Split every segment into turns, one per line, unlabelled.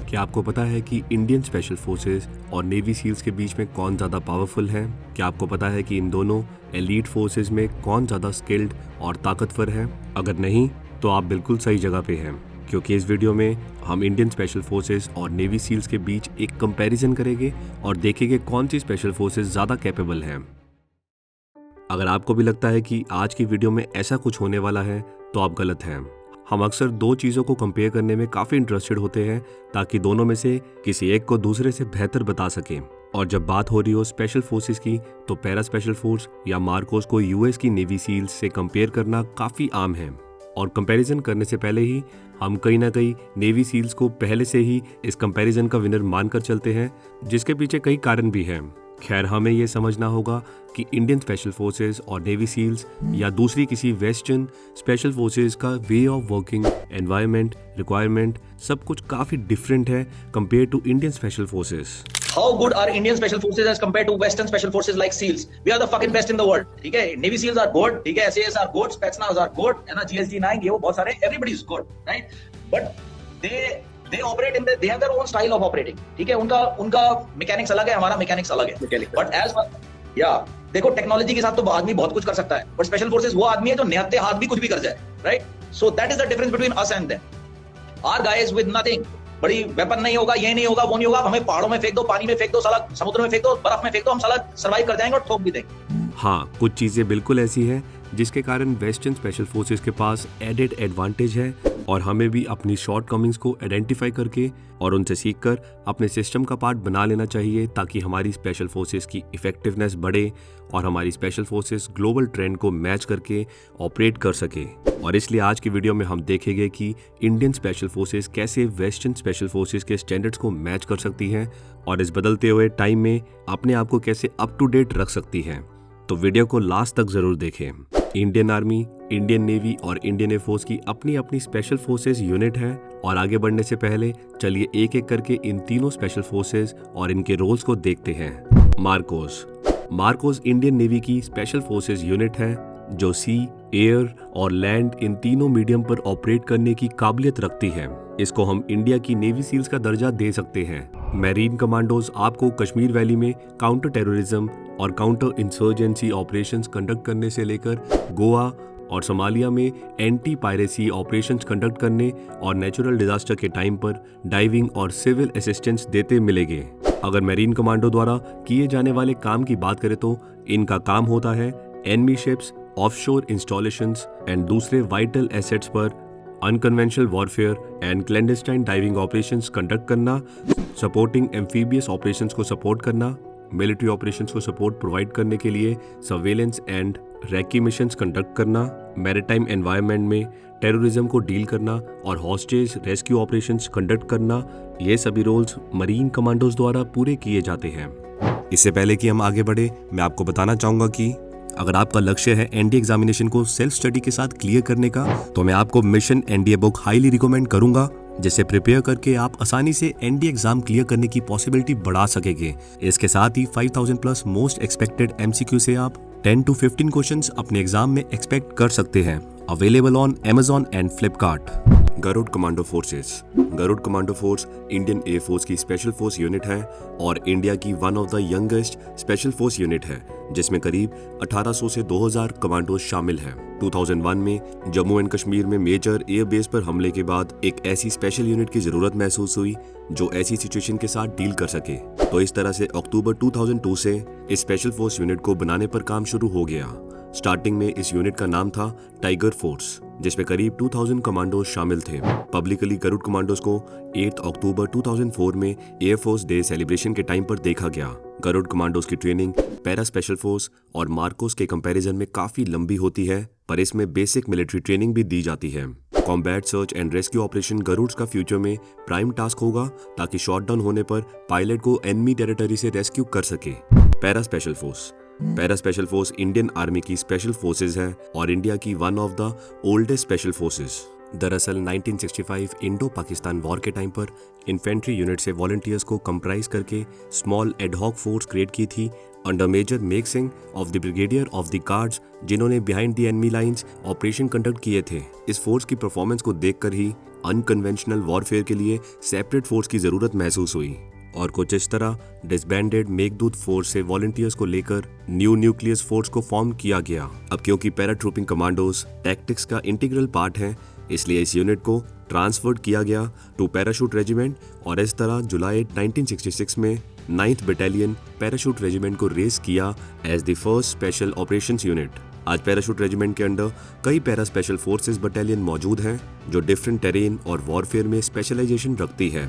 क्या आपको पता है कि इंडियन स्पेशल फोर्सेस और नेवी सील्स के बीच में कौन ज़्यादा पावरफुल है? क्या आपको पता है कि इन दोनों एलीट फोर्सेस में कौन ज़्यादा स्किल्ड और ताकतवर है? अगर नहीं तो आप बिल्कुल सही जगह पे हैं, क्योंकि इस वीडियो में हम इंडियन स्पेशल फोर्सेस और नेवी सील्स के बीच एक कंपैरिजन करेंगे और देखेंगे कौन सी स्पेशल फोर्सेस ज़्यादा कैपेबल हैं। अगर आपको भी लगता है कि आज की वीडियो में ऐसा कुछ होने वाला है तो आप गलत हैं। हम अक्सर दो चीज़ों को कंपेयर करने में काफ़ी इंटरेस्टेड होते हैं ताकि दोनों में से किसी एक को दूसरे से बेहतर बता सकें। और जब बात हो रही हो स्पेशल फोर्सेस की तो पैरा स्पेशल फोर्स या मार्कोस को यूएस की नेवी सील्स से कंपेयर करना काफ़ी आम है। और कंपैरिजन करने से पहले ही हम कहीं ना कहीं नेवी सील्स को पहले से ही इस कंपैरिजन का विनर मानकर चलते हैं, जिसके पीछे कई कारण भी हैं। खैर, हमें ये समझना होगा कि इंडियन स्पेशल फोर्सेस और नेवी सील्स या दूसरी किसी वेस्टर्न स्पेशल फोर्सेस का way of working, environment, requirement सब कुछ काफ़ी डिफरेंट है compare to Indian special forces.
How good are Indian special forces as compared to Western special forces like SEALs? We are the fucking best in the world. ठीक है, Navy SEALs are good. ठीक है, SAS are good, Spetsnaz are good, है ना, GSG-9 ये वो बहुत सारे, everybody is good, right? But they operate in they have their own style of operating. ठीक है, उनका mechanics अलग है, हमारा mechanics अलग है. But as देखो टेक्नोलॉजी के साथ तो आदमी बहुत कुछ कर सकता है, बट स्पेशल फोर्सेस वो आदमी है जो निहत्ते हाथ भी कुछ भी कर जाए, right? So that is the difference between us and them. Our guys with nothing, बड़ी वेपन नहीं होगा, ये नहीं होगा, वो नहीं होगा, हमें पहाड़ों में फेंक दो, पानी में फेंक दो, साला समुद्र में फेंक दो, बर्फ में फेंक दो, हम साला सर्वाइव कर जाएंगे और ठोक भी देंगे।
हाँ, कुछ चीज़ें बिल्कुल ऐसी हैं जिसके कारण वेस्टर्न स्पेशल फोर्सेस के पास एडेड एडवांटेज है और हमें भी अपनी शॉर्टकमिंग्स को आइडेंटिफाई करके और उनसे सीखकर अपने सिस्टम का पार्ट बना लेना चाहिए, ताकि हमारी स्पेशल फोर्सेस की इफेक्टिवनेस बढ़े और हमारी स्पेशल फोर्सेस ग्लोबल ट्रेंड को मैच करके ऑपरेट कर सके। और इसलिए आज की वीडियो में हम देखेंगे कि इंडियन स्पेशल फोर्सेस कैसे वेस्टर्न स्पेशल फोर्सेस के स्टैंडर्ड्स को मैच कर सकती हैं और इस बदलते हुए टाइम में अपने आप को कैसे अप टू डेट रख सकती हैं। तो वीडियो को लास्ट तक जरूर देखें। इंडियन आर्मी, इंडियन नेवी और इंडियन एयरफोर्स की अपनी अपनी स्पेशल फोर्सेस यूनिट है और आगे बढ़ने से पहले चलिए एक एक करके इन तीनों स्पेशल फोर्सेस और इनके रोल्स को देखते हैं। मार्कोस इंडियन नेवी की स्पेशल फोर्सेस यूनिट है जो सी, एयर और लैंड इन तीनों मीडियम पर ऑपरेट करने की काबिलियत रखती है। इसको हम इंडिया की नेवी सील्स का दर्जा दे सकते हैं। मैरीन कमांडोज आपको कश्मीर वैली में काउंटर टेररिज्म और काउंटर इंसर्जेंसी ऑपरेशंस कंडक्ट करने से लेकर गोवा और सोमालिया में एंटी पायरेसी ऑपरेशंस कंडक्ट करने और नेचुरल डिजास्टर के टाइम पर डाइविंग और सिविल असिस्टेंस देते मिलेंगे। अगर मैरीन कमांडो द्वारा किए जाने वाले काम की बात करें तो इनका काम होता है enemy ships, offshore installations and दूसरे वाइटल एसेट्स पर unconventional warfare and clandestine diving operations conduct करना, सपोर्टिंग एम्फीबियस ऑपरेशंस को सपोर्ट करना, मिलिट्री ऑपरेशंस को सपोर्ट प्रोवाइड करने के लिए surveillance and recce missions conduct करना, मैरिटाइम एनवायरनमेंट में टेररिज्म को डील करना और हॉस्टेज रेस्क्यू ऑपरेशंस कंडक्ट करना। ये सभी रोल्स मरीन कमांडोज द्वारा पूरे किए जाते हैं। इससे पहले कि हम आगे बढ़े, मैं आपको बताना चाहूँगा कि अगर आपका लक्ष्य है एनडीए एग्जामिनेशन को सेल्फ स्टडी के साथ क्लियर करने का, तो मैं आपको mission NDA book highly recommend करूंगा, जिसे प्रिपेयर करके आप आसानी से एनडीए एग्जाम क्लियर करने की पॉसिबिलिटी बढ़ा सकेंगे। इसके साथ ही 5000 प्लस मोस्ट एक्सपेक्टेड एमसीक्यू से आप 10 to 15 क्वेश्चंस अपने एग्जाम में एक्सपेक्ट कर सकते हैं। Available on Amazon and Flipkart. Garud commando force Indian air force की स्पेशल फोर्स यूनिट है और इंडिया की one of the youngest special force unit है, जिसमें करीब 1800 से 2000 कमांडोज शामिल हैं। 2001 में जम्मू एंड कश्मीर में मेजर एयर बेस पर हमले के बाद एक ऐसी स्पेशल यूनिट की जरूरत महसूस हुई जो ऐसी सिचुएशन के साथ डील कर सके। तो इस तरह से अक्टूबर 2002 से इस स्पेशल फोर्स यूनिट को बनाने पर काम शुरू हो गया। स्टार्टिंग में इस यूनिट का नाम था टाइगर फोर्स, जिसमें करीब 2000 कमांडोज शामिल थे। पब्लिकली गरुड़ कमांडोज को 8 अक्टूबर 2004 में एयरफोर्स डे सेलिब्रेशन के टाइम पर देखा गया। गरुड़ कमांडोज की ट्रेनिंग पैरा स्पेशल फोर्स और मार्कोस के कंपैरिजन में काफी लंबी होती है, पर इसमें बेसिक मिलिट्री ट्रेनिंग भी दी जाती है। Combat search and rescue operation Garud का फ्यूचर में प्राइम टास्क होगा, ताकि शॉट डाउन होने पर पायलट को एनिमी टेरिटरी से रेस्क्यू कर सके। Para special force Indian army की स्पेशल फोर्सेज है और इंडिया की one of the oldest special forces. दरअसल 1965 इंडो पाकिस्तान वॉर के टाइम पर इन्फेंट्री यूनिट से वॉलंटियर्स को कंप्राइज करके स्मॉल एडहॉक फोर्स क्रिएट की थी under major Megh Singh of the brigadier of the guards, जिन्होंने behind the enemy lines operation conduct किए थे। इस फोर्स की परफॉर्मेंस को देखकर ही अनकन्वेंशनल वॉरफेयर के लिए सेपरेट फोर्स की जरूरत महसूस हुई और कुछ इस तरह डिसबैंडेड मेघदूत फोर्स से वॉलंटियर्स को लेकर न्यू न्यूक्लियस फोर्स को फॉर्म किया गया। अब क्योंकि पैराट्रूपिंग कमांडोज टैक्टिक्स का इंटीग्रल पार्ट है, इसलिए इस यूनिट को ट्रांसफर्ड किया गया टू पैराशूट रेजिमेंट और इस तरह जुलाई 1966 में 9th बटालियन पैराशूट रेजिमेंट को रेस किया as the first special operations unit. आज पैराशूट रेजिमेंट के अंडर कई पैरा स्पेशल फोर्सेस बटालियन मौजूद हैं जो डिफरेंट टेरेन और वॉरफेयर में स्पेशलाइजेशन रखती है।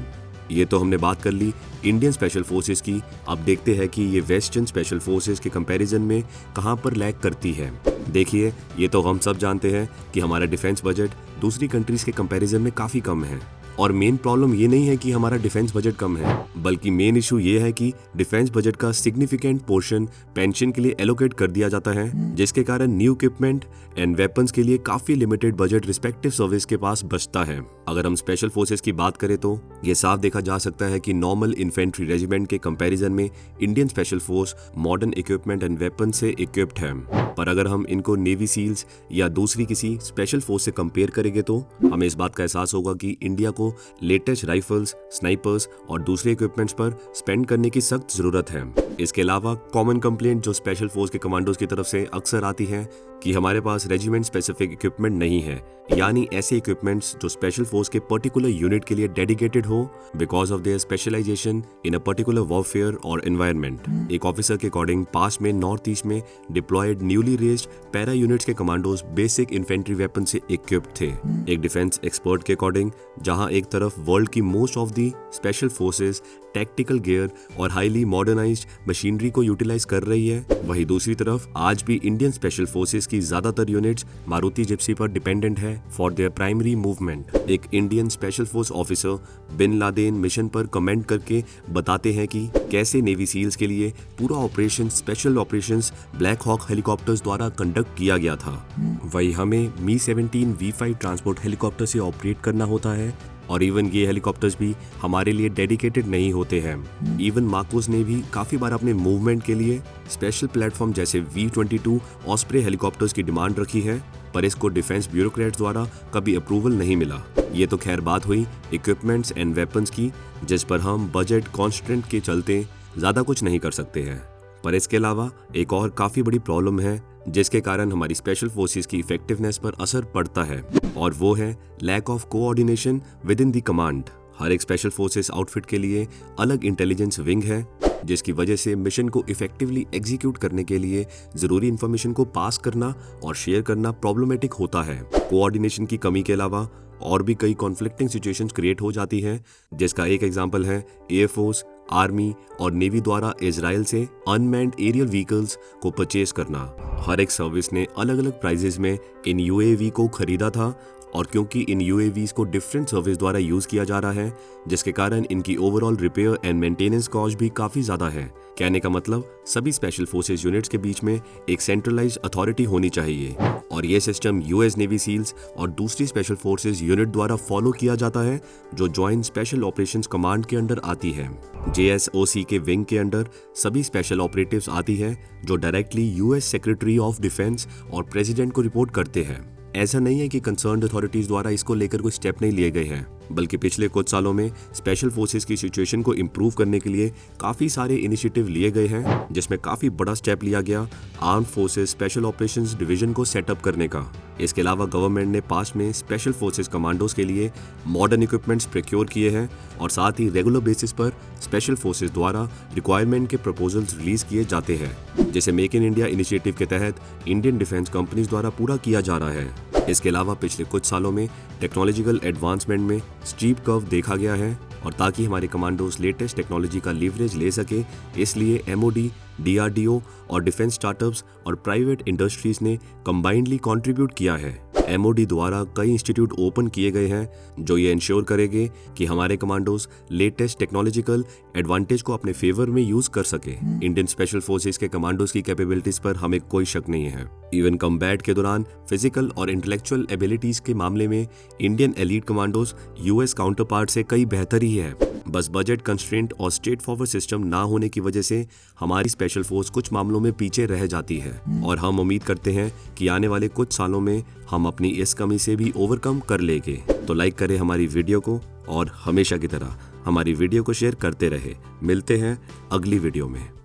ये तो हमने बात कर ली इंडियन स्पेशल फोर्सेस की। अब देखते हैं कि ये वेस्टर्न स्पेशल फोर्सेस के कंपैरिजन में कहां पर लैग करती है। देखिए, ये तो हम सब जानते हैं कि हमारा डिफेंस बजट दूसरी कंट्रीज के कंपैरिजन में काफी कम है और मेन प्रॉब्लम ये नहीं है कि हमारा डिफेंस बजट कम है, बल्कि मेन इशू ये है कि डिफेंस बजट का सिग्निफिकेंट पोर्शन पेंशन के लिए एलोकेट कर दिया जाता है, जिसके कारण न्यू इक्विपमेंट एंड वेपन्स के लिए काफी लिमिटेड बजट रिस्पेक्टिव सर्विस के पास बचता है। अगर हम स्पेशल फोर्सेस की बात करें तो ये साफ देखा जा सकता है कि नॉर्मल इन्फेंट्री रेजिमेंट के कंपैरिजन में Indian special force modern equipment and weapon से इक्विप्ड है। पर अगर हम इनको नेवी सील्स या दूसरी किसी स्पेशल फोर्स से कंपेयर करेंगे तो हमें इस बात का एहसास होगा कि इंडिया को लेटेस्ट राइफल्स, स्नाइपर्स और दूसरे इक्विपमेंट्स पर स्पेंड करने की सख्त जरूरत है। इसके अलावा कॉमन कंप्लेंट जो स्पेशल फोर्स के कमांडोज की तरफ से अक्सर आती है कि हमारे पास रेजिमेंट स्पेसिफिक इक्विपमेंट नहीं है, यानी ऐसे इक्विपमेंट्स जो स्पेशल फोर्स के पर्टिकुलर यूनिट के लिए डेडिकेटेड हो because of their specialisation in a particular warfare और एनवायरनमेंट। एक ऑफिसर के अकॉर्डिंग पास्ट में नॉर्थ ईस्ट में deployed newly raised para units के कमांडोज बेसिक इन्फेंट्री वेपन से इक्विप्ड थे। एक डिफेंस एक्सपर्ट के अकॉर्डिंग जहां एक तरफ वर्ल्ड की most of the special forces tactical gear और हाईली मॉडर्नाइज्ड मशीनरी को यूटिलाइज कर रही है, वहीं दूसरी तरफ आज भी इंडियन स्पेशल फोर्सेस की ज्यादातर यूनिट्स मारुति जिप्सी पर डिपेंडेंट है फॉर देयर प्राइमरी मूवमेंट। एक Indian special force officer bin Laden mission पर कमेंट करके बताते हैं कि कैसे नेवी सील्स के लिए पूरा operation special operations Black Hawk helicopters द्वारा कंडक्ट किया गया था। वही हमें मी-17 V5 ट्रांसपोर्ट हेलीकॉप्टर से ऑपरेट करना होता है और इवन ये हेलीकॉप्टर्स भी हमारे लिए डेडिकेटेड नहीं होते हैं। इवन मार्कोस ने भी काफी बार अपने मूवमेंट के लिए स्पेशल प्लेटफॉर्म जैसे V-22 ऑस्प्रे हेलीकॉप्टर्स की डिमांड रखी है, पर इसको डिफेंस ब्यूरोक्रेट्स द्वारा कभी अप्रूवल नहीं मिला। ये तो खैर बात हुई इक्विपमेंट्स एंड वेपन्स की, जिस पर हम बजट कॉन्स्टेंट के चलते ज्यादा कुछ नहीं कर सकते हैं। पर इसके अलावा एक और काफी बड़ी प्रॉब्लम है जिसके कारण हमारी स्पेशल फोर्सेस की इफेक्टिवनेस पर असर पड़ता है, और वो है lack of coordination within the command. हर एक स्पेशल फोर्सेस आउटफिट के लिए अलग इंटेलिजेंस विंग है, जिसकी वजह से मिशन को इफेक्टिवली एग्जीक्यूट करने के लिए जरूरी इंफॉर्मेशन को पास करना और शेयर करना प्रॉब्लमेटिक होता है। कोऑर्डिनेशन की कमी के अलावा और भी कई कॉन्फ्लिक्टिंग सिचुएशंस क्रिएट हो जाती हैं, जिसका एक एग्जांपल है एयरफोर्स, आर्मी और नेवी द्वारा इजराइल से अनमैन्ड एरियल व्हीकल्स को परचेज करना। हर एक सर्विस ने अलग अलग प्राइजेस में इन यूएवी को खरीदा था, और क्योंकि इन यूएवीज को डिफरेंट सर्विस द्वारा यूज किया जा रहा है, जिसके कारण इनकी overall repair and maintenance cost भी काफी ज्यादा है। कहने का मतलब सभी स्पेशल फोर्सेस यूनिट्स के बीच में एक सेंट्रलाइज्ड अथॉरिटी होनी चाहिए, और ये सिस्टम यूएस नेवी सील्स और दूसरी स्पेशल फोर्सेस यूनिट द्वारा फॉलो किया जाता है, जो ज्वाइंट स्पेशल ऑपरेशंस कमांड के अंडर आती है। JSOC के विंग के अंडर सभी स्पेशल ऑपरेटिव्स आती है, जो directly US secretary of defence और प्रेसिडेंट को रिपोर्ट करते हैं। ऐसा नहीं है कि कंसर्न्ड अथॉरिटीज द्वारा इसको लेकर कोई स्टेप नहीं लिए गए हैं, बल्कि पिछले कुछ सालों में स्पेशल फोर्सेस की सिचुएशन को इम्प्रूव करने के लिए काफी सारे इनिशिएटिव लिए गए हैं, जिसमें काफी बड़ा स्टेप लिया गया arm forces special operations division को सेटअप करने का। इसके अलावा गवर्नमेंट ने पास में स्पेशल फोर्सेस कमांडोज के लिए मॉडर्न इक्विपमेंट्स प्रोक्योर किए हैं, और साथ ही रेगुलर बेसिस पर स्पेशल फोर्सेस द्वारा रिक्वायरमेंट के प्रपोजल्स रिलीज किए जाते हैं, जिसे मेक इन इंडिया इनिशिएटिव के तहत इंडियन डिफेंस कंपनीज द्वारा पूरा किया जा रहा है। इसके अलावा पिछले कुछ सालों में टेक्नोलॉजिकल एडवांसमेंट में स्टीप कर्व देखा गया है, और ताकि हमारे कमांडोज लेटेस्ट टेक्नोलॉजी का लीवरेज ले सके, इसलिए MOD, DRDO और डिफेंस स्टार्टअप्स और प्राइवेट इंडस्ट्रीज ने कंबाइंडली कंट्रीब्यूट किया है। MOD द्वारा कई इंस्टीट्यूट ओपन किए गए हैं, जो ये इंश्योर करेंगे कि हमारे कमांडोज लेटेस्ट टेक्नोलॉजिकल एडवांटेज को अपने फेवर में यूज कर सके। इंडियन स्पेशल फोर्सेस के कमांडोज की कैपेबिलिटीज पर हमें कोई शक नहीं है। इवन कम्बैट के दौरान फिजिकल और इंटेलेक्चुअल एबिलिटीज के मामले में Indian elite commandos US counter part से कई बेहतर ही है। बस बजट कंस्ट्रेंट और स्ट्रेट फॉरवर्ड सिस्टम ना होने की वजह से हमारी स्पेशल फोर्स कुछ मामलों में पीछे रह जाती है और हम उम्मीद करते हैं कि आने वाले कुछ सालों में हम अपनी इस कमी से भी ओवरकम कर लेंगे। तो लाइक करें हमारी वीडियो को और हमेशा की तरह हमारी वीडियो को शेयर करते रहे। मिलते हैं अगली वीडियो में।